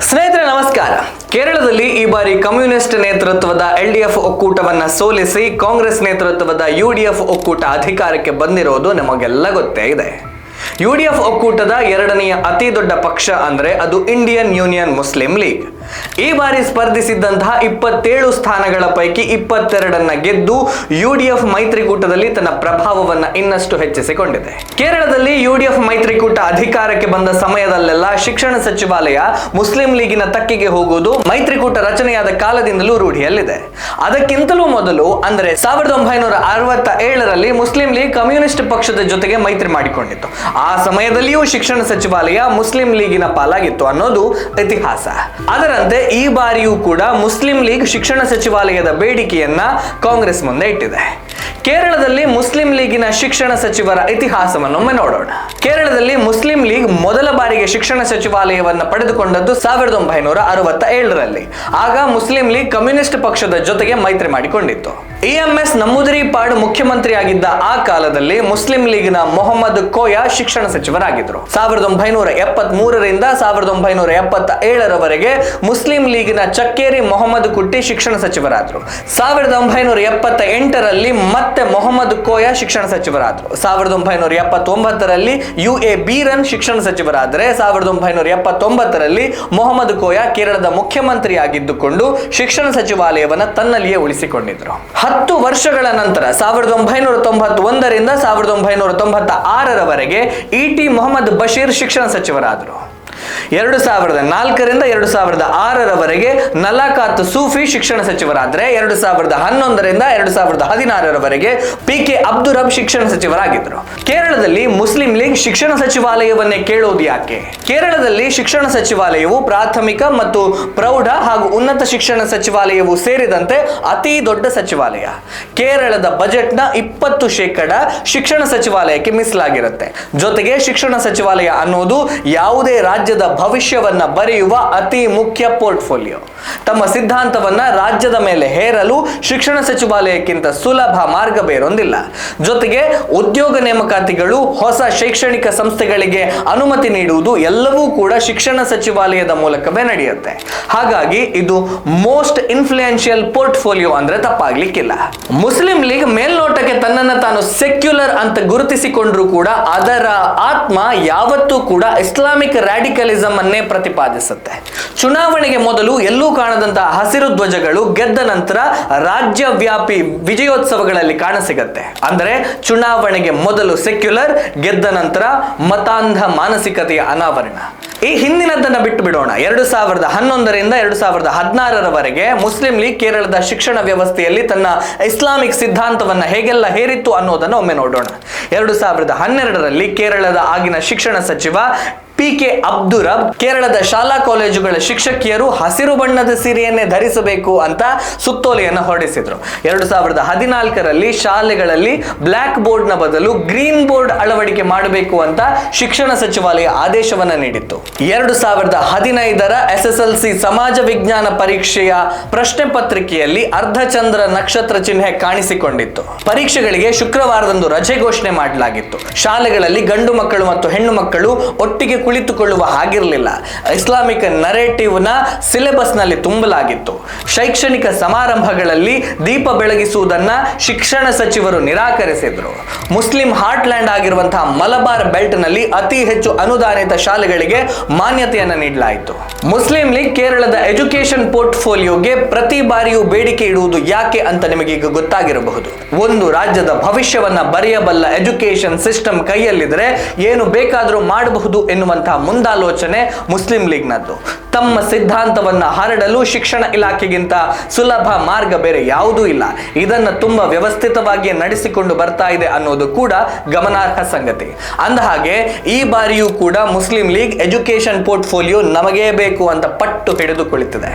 ಸ್ನೇಹಿತರೆ ನಮಸ್ಕಾರ. ಕೇರಳದಲ್ಲಿ ಈ ಬಾರಿ ಕಮ್ಯುನಿಸ್ಟ್ ನೇತೃತ್ವದ LDF ಒಕ್ಕೂಟವನ್ನ ಸೋಲಿಸಿ ಕಾಂಗ್ರೆಸ್ ನೇತೃತ್ವದ UDF ಒಕ್ಕೂಟ ಅಧಿಕಾರಕ್ಕೆ ಬಂದಿರೋದು ನಮಗೆಲ್ಲ ಗೊತ್ತೇ ಇದೆ. UDF ಒಕ್ಕೂಟದ ಎರಡನೆಯ ಅತಿ ದೊಡ್ಡ ಪಕ್ಷ ಅಂದ್ರೆ ಅದು ಇಂಡಿಯನ್ ಯೂನಿಯನ್ ಮುಸ್ಲಿಂ ಲೀಗ್. ಈ ಬಾರಿ ಸ್ಪರ್ಧಿಸಿದ್ದಂತಹ 27 ಸ್ಥಾನಗಳ ಪೈಕಿ 22 ಗೆದ್ದು UDF ಮೈತ್ರಿಕೂಟದಲ್ಲಿ ತನ್ನ ಪ್ರಭಾವವನ್ನ ಇನ್ನಷ್ಟು ಹೆಚ್ಚಿಸಿಕೊಂಡಿದೆ. ಕೇರಳದಲ್ಲಿ UDF ಮೈತ್ರಿಕೂಟ ಅಧಿಕಾರಕ್ಕೆ ಬಂದ ಸಮಯದಲ್ಲೆಲ್ಲ ಶಿಕ್ಷಣ ಸಚಿವಾಲಯ ಮುಸ್ಲಿಂ ಲೀಗಿನ ತಕ್ಕಿಗೆ ಹೋಗುವುದು ಮೈತ್ರಿಕೂಟ ರಚನೆಯಾದ ಕಾಲದಿಂದಲೂ ರೂಢಿಯಲ್ಲಿದೆ. ಅದಕ್ಕಿಂತಲೂ ಮೊದಲು ಅಂದ್ರೆ 1967ರಲ್ಲಿ ಮುಸ್ಲಿಂ ಲೀಗ್ ಕಮ್ಯುನಿಸ್ಟ್ ಪಕ್ಷದ ಜೊತೆಗೆ ಮೈತ್ರಿ ಮಾಡಿಕೊಂಡಿತ್ತು. ಆ ಸಮಯದಲ್ಲಿಯೂ ಶಿಕ್ಷಣ ಸಚಿವಾಲಯ ಮುಸ್ಲಿಂ ಲೀಗಿನ ಪಾಲಾಗಿತ್ತು ಅನ್ನೋದು ಇತಿಹಾಸ. ಅದರಂತೆ ಈ ಬಾರಿಯೂ ಕೂಡ ಮುಸ್ಲಿಂ ಲೀಗ್ ಶಿಕ್ಷಣ ಸಚಿವಾಲಯದ ಬೇಡಿಕೆಯನ್ನ ಕಾಂಗ್ರೆಸ್ ಮುಂದೆ ಇಟ್ಟಿದೆ. ಕೇರಳದಲ್ಲಿ ಮುಸ್ಲಿಂ ಲೀಗಿನ ಶಿಕ್ಷಣ ಸಚಿವರ ಇತಿಹಾಸವನ್ನೊಮ್ಮೆ ನೋಡೋಣ. ಕೇರಳದಲ್ಲಿ ಮುಸ್ಲಿಂ ಲೀಗ್ ಮೊದಲ ಬಾರಿಗೆ ಶಿಕ್ಷಣ ಸಚಿವಾಲಯವನ್ನು ಪಡೆದುಕೊಂಡದ್ದು 1967ರಲ್ಲಿ. ಆಗ ಮುಸ್ಲಿಂ ಲೀಗ್ ಕಮ್ಯುನಿಸ್ಟ್ ಪಕ್ಷದ ಜೊತೆಗೆ ಮೈತ್ರಿ ಮಾಡಿಕೊಂಡಿತ್ತು. EMS ನಮೂದರಿಪಾಡ್ ಮುಖ್ಯಮಂತ್ರಿಯಾಗಿದ್ದ ಆ ಕಾಲದಲ್ಲಿ ಮುಸ್ಲಿಂ ಲೀಗ್ನ ಮೊಹಮ್ಮದ್ ಕೋಯಾ ಶಿಕ್ಷಣ ಸಚಿವರಾಗಿದ್ದರು. 1973ರಿಂದ 1977ರವರೆಗೆ ಮುಸ್ಲಿಂ ಲೀಗಿನ ಚಕ್ಕೇರಿ ಮೊಹಮ್ಮದ್ ಕುಟ್ಟಿ ಶಿಕ್ಷಣ ಸಚಿವರಾದರು. 1978ರಲ್ಲಿ ಮತ್ತೆ ಮೊಹಮ್ಮದ್ ಕೋಯಾ ಶಿಕ್ಷಣ ಸಚಿವರಾದರು. 1979ರಲ್ಲಿ UA ಬೀರನ್ ಶಿಕ್ಷಣ ಸಚಿವರಾದರೆ 1979ರಲ್ಲಿ ಮೊಹಮ್ಮದ್ ಕೋಯಾ ಕೇರಳದ ಮುಖ್ಯಮಂತ್ರಿಯಾಗಿದ್ದುಕೊಂಡು ಶಿಕ್ಷಣ ಸಚಿವಾಲಯವನ್ನು ತನ್ನಲ್ಲಿಯೇ ಉಳಿಸಿಕೊಂಡಿದ್ದರು. 10 ವರ್ಷಗಳ ನಂತರ 1991ರಿಂದ 1996ರವರೆಗೆ ET ಮೊಹಮ್ಮದ್ ಬಶೀರ್ ಶಿಕ್ಷಣ ಸಚಿವರಾದರು. 2004ರಿಂದ 2006ರವರೆಗೆ ನಲಾಕಾತ್ ಸೂಫಿ ಶಿಕ್ಷಣ ಸಚಿವರಾದರೆ 2011ರಿಂದ 2016ರವರೆಗೆ PK ಅಬ್ದುರಬ್ ಶಿಕ್ಷಣ ಸಚಿವರಾಗಿದ್ದರು. ಕೇರಳದಲ್ಲಿ ಮುಸ್ಲಿಂ ಲೀಗ್ ಶಿಕ್ಷಣ ಸಚಿವಾಲಯವನ್ನೇ ಕೇಳೋದು ಯಾಕೆ? ಕೇರಳದಲ್ಲಿ ಶಿಕ್ಷಣ ಸಚಿವಾಲಯವು ಪ್ರಾಥಮಿಕ ಮತ್ತು ಪ್ರೌಢ ಹಾಗೂ ಉನ್ನತ ಶಿಕ್ಷಣ ಸಚಿವಾಲಯವು ಸೇರಿದಂತೆ ಅತಿ ದೊಡ್ಡ ಸಚಿವಾಲಯ. ಕೇರಳದ ಬಜೆಟ್ನ 20% ಶಿಕ್ಷಣ ಸಚಿವಾಲಯಕ್ಕೆ ಮೀಸಲಾಗಿರುತ್ತೆ. ಜೊತೆಗೆ ಶಿಕ್ಷಣ ಸಚಿವಾಲಯ ಅನ್ನೋದು ಯಾವುದೇ ರಾಜ್ಯದ ಭವಿಷ್ಯವನ್ನ ಬರೆಯುವ ಅತಿ ಮುಖ್ಯ ಪೋರ್ಟ್ಫೋಲಿಯೋ. ತಮ್ಮ ಸಿದ್ಧಾಂತವನ್ನ ರಾಜ್ಯದ ಮೇಲೆ ಹೇರಲು ಶಿಕ್ಷಣ ಸಚಿವಾಲಯಕ್ಕಿಂತ ಸುಲಭ ಮಾರ್ಗ ಬೇರೊಂದಿಲ್ಲ. ಜೊತೆಗೆ ಉದ್ಯೋಗ ನೇಮಕಾತಿಗಳು, ಹೊಸ ಶೈಕ್ಷಣಿಕ ಸಂಸ್ಥೆಗಳಿಗೆ ಅನುಮತಿ ನೀಡುವುದು ಎಲ್ಲವೂ ಕೂಡ ಶಿಕ್ಷಣ ಸಚಿವಾಲಯದ ಮೂಲಕವೇ ನಡೆಯುತ್ತೆ. ಹಾಗಾಗಿ ಇದು ಮೋಸ್ಟ್ ಇನ್ಫ್ಲೂಯೆನ್ಷಿಯಲ್ ಪೋರ್ಟ್ಫೋಲಿಯೋ ಅಂದ್ರೆ ತಪ್ಪಾಗ್ಲಿಕ್ಕಿಲ್ಲ. ಮುಸ್ಲಿಂ ಲೀಗ್ ಮೇಲ್ನೋಟಕ್ಕೆ ತನ್ನನ್ನು ತಾನು ಸೆಕ್ಯುಲರ್ ಅಂತ ಗುರುತಿಸಿಕೊಂಡ್ರೂ ಕೂಡ ಅದರ ಆತ್ಮ ಯಾವತ್ತೂ ಕೂಡ ಇಸ್ಲಾಮಿಕ್ ರ್ಯಾಡಿಕಲಿಸಂ ಅನ್ನೇ ಪ್ರತಿಪಾದಿಸುತ್ತೆ. ಚುನಾವಣೆಗೆ ಮೊದಲು ಎಲ್ಲೂ ಕಾಣದಂತಹ ಹಸಿರು ಧ್ವಜಗಳು ಗೆದ್ದ ನಂತರ ರಾಜ್ಯವ್ಯಾಪಿ ವಿಜಯೋತ್ಸವಗಳಲ್ಲಿ ಕಾಣಸಿಗತ್ತೆ. ಅಂದ್ರೆ ಚುನಾವಣೆಗೆ ಮೊದಲು ಸೆಕ್ಯುಲರ್, ಗೆದ್ದ ನಂತರ ಮತಾಂಧ ಮಾನಸಿಕತೆಯ ಅನಾವರಣ. ಈ ಹಿಂದಿನದನ್ನ ಬಿಟ್ಟು ಬಿಡೋಣ. 2011ರಿಂದ 2016ರವರೆಗೆ ಮುಸ್ಲಿಂ ಲೀಗ್ ಕೇರಳದ ಶಿಕ್ಷಣ ವ್ಯವಸ್ಥೆಯಲ್ಲಿ ತನ್ನ ಇಸ್ಲಾಮಿಕ್ ಸಿದ್ಧಾಂತವನ್ನ ಹೇಗೆಲ್ಲ ಹೇರಿತ್ತು ಅನ್ನೋದನ್ನು ಒಮ್ಮೆ ನೋಡೋಣ. 2012ರಲ್ಲಿ ಕೇರಳದ ಆಗಿನ ಶಿಕ್ಷಣ ಸಚಿವ PK ಅಬ್ದುರಬ್ ಕೇರಳದ ಶಾಲಾ ಕಾಲೇಜುಗಳ ಶಿಕ್ಷಕಿಯರು ಹಸಿರು ಬಣ್ಣದ ಸೀರೆಯನ್ನೇ ಧರಿಸಬೇಕು ಅಂತ ಸುತ್ತೋಲೆಯನ್ನು ಹೊರಡಿಸಿದ್ರು. 2014ರಲ್ಲಿ ಶಾಲೆಗಳಲ್ಲಿ ಬ್ಲಾಕ್ ಬೋರ್ಡ್ ನ ಬದಲು ಗ್ರೀನ್ ಬೋರ್ಡ್ ಅಳವಡಿಕೆ ಮಾಡಬೇಕು ಅಂತ ಶಿಕ್ಷಣ ಸಚಿವಾಲಯ ಆದೇಶವನ್ನ ನೀಡಿತ್ತು. 2015ರ SSLC ಸಮಾಜ ವಿಜ್ಞಾನ ಪರೀಕ್ಷೆಯ ಪ್ರಶ್ನೆ ಪತ್ರಿಕೆಯಲ್ಲಿ ಅರ್ಧಚಂದ್ರ ನಕ್ಷತ್ರ ಚಿಹ್ನೆ ಕಾಣಿಸಿಕೊಂಡಿತ್ತು. ಪರೀಕ್ಷೆಗಳಿಗೆ ಶುಕ್ರವಾರದಂದು ರಜೆ ಘೋಷಣೆ ಮಾಡಲಾಗಿತ್ತು. ಶಾಲೆಗಳಲ್ಲಿ ಗಂಡು ಮಕ್ಕಳು ಮತ್ತು ಹೆಣ್ಣು ಮಕ್ಕಳು ಒಟ್ಟಿಗೆ ಕುಳಿತುಕೊಳ್ಳುವ ಹಾಗಿರಲಿಲ್ಲ. ಇಸ್ಲಾಮಿಕ್ ನರೇಟಿವ್ ನ ಸಿಲೆಬಸ್ ನಲ್ಲಿ ತುಂಬಲಾಗಿತ್ತು. ಶೈಕ್ಷಣಿಕ ಸಮಾರಂಭಗಳಲ್ಲಿ ದೀಪ ಬೆಳಗಿಸುವುದನ್ನ ಶಿಕ್ಷಣ ಸಚಿವರು ನಿರಾಕರಿಸಿದ್ರು. ಮುಸ್ಲಿಂ ಹಾರ್ಟ್ ಲ್ಯಾಂಡ್ ಆಗಿರುವಂತಹ ಮಲಬಾರ್ ಬೆಲ್ಟ್ ನಲ್ಲಿ ಅತಿ ಹೆಚ್ಚು ಅನುದಾನಿತ ಶಾಲೆಗಳಿಗೆ ಮಾನ್ಯತೆಯನ್ನು ನೀಡಲಾಯಿತು. ಮುಸ್ಲಿಂ ಲೀಗ್ ಕೇರಳದ ಎಜುಕೇಶನ್ ಪೋರ್ಟ್ಫೋಲಿಯೋಗೆ ಪ್ರತಿ ಬಾರಿಯೂ ಬೇಡಿಕೆ ಇಡುವುದು ಯಾಕೆ ಅಂತ ನಿಮಗೀಗ ಗೊತ್ತಾಗಿರಬಹುದು. ಒಂದು ರಾಜ್ಯದ ಭವಿಷ್ಯವನ್ನ ಬರೆಯಬಲ್ಲ ಎಜುಕೇಶನ್ ಸಿಸ್ಟಮ್ ಕೈಯಲ್ಲಿದ್ರೆ ಏನು ಬೇಕಾದರೂ ಮಾಡಬಹುದು ಎನ್ನುವಂತಹ ಮುಂದಾಲೋಚನೆ ಮುಸ್ಲಿಂ ಲೀಗ್ನದ್ದು. ತಮ್ಮ ಸಿದ್ಧಾಂತವನ್ನ ಹರಡಲು ಶಿಕ್ಷಣ ಇಲಾಖೆಗಿಂತ ಸುಲಭ ಮಾರ್ಗ ಬೇರೆ ಯಾವುದೂ ಇಲ್ಲ. ಇದನ್ನು ತುಂಬಾ ವ್ಯವಸ್ಥಿತವಾಗಿ ನಡೆಸಿಕೊಂಡು ಬರ್ತಾ ಇದೆ ಅನ್ನೋದು ಕೂಡ ಗಮನಾರ್ಹ ಸಂಗತಿ. ಅಂದಹಾಗೆ ಈ ಬಾರಿಯೂ ಕೂಡ ಮುಸ್ಲಿಂ ಲೀಗ್ ಎಜುಕೇಶನ್ ಪೋರ್ಟ್ಫೋಲಿಯೋ ನಮಗೇ ಬೇಕು ಅಂತ ಪಟ್ಟು ಹಿಡಿದು ಕುಳಿತಿದೆ.